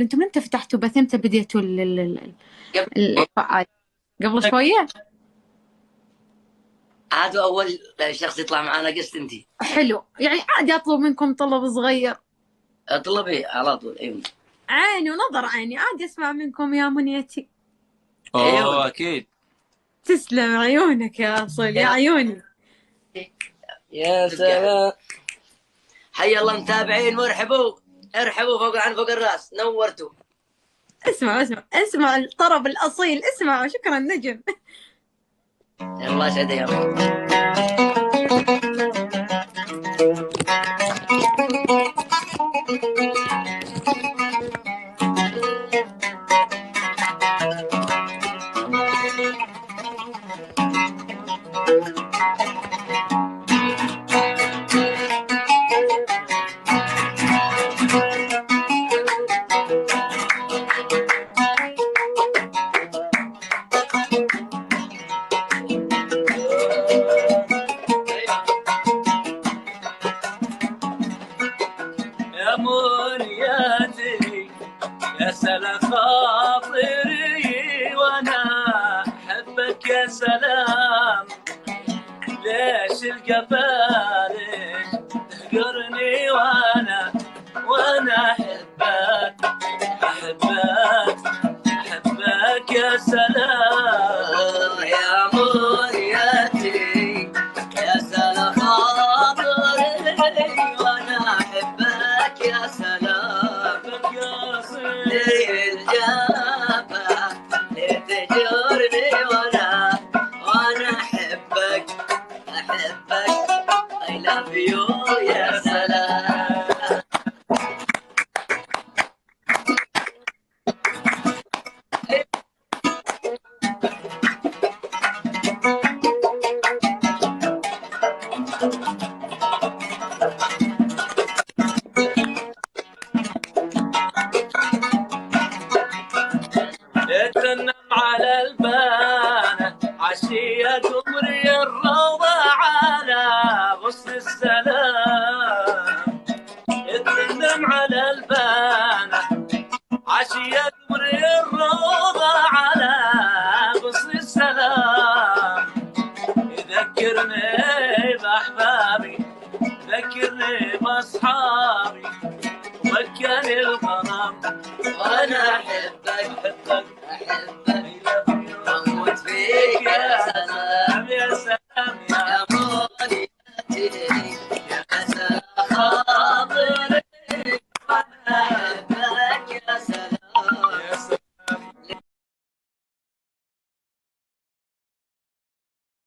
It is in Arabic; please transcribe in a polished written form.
انتم متى فتحتوا بث؟ متى بديتوا قبل الفعال؟ قبل شوية. عاد اول شخص يطلع معنا قست انت. حلو، يعني عادي اطلب منكم طلب صغير؟ اطلبي على طول. ايوه. عيني ونظر عيني، عادي اسمع منكم يا منيتي. ايوه. اوه اكيد. تسلم عيونك يا اصل، يا يا عيوني. يا سلام. حي الله متابعين وارحبوا. ارحبوا فوق العين فوق الراس، نورتوا. اسمع اسمع اسمع الطرب الاصيل، اسمع. شكرا نجم. الله يسعد ايامك. يا منياتي يا سلا خاطري وانا احبك يا سلام. ليش القفالك تهجرني وانا احبك احبك احبك يا سلام. يا منيتي يا سلام خاطري وانا احبك يا سلام. احبك يا ليه الجافة ليه تجرني وانا احبك I love you يا سلام. ترنم على البانة عشية قمري الروضة على غصن السلام. ترنم على البانة عشية قمري الروضة على غصن السلام. يذكرني بأحبابي يذكرني بأصحابي ومكاني الغرام وانا احبك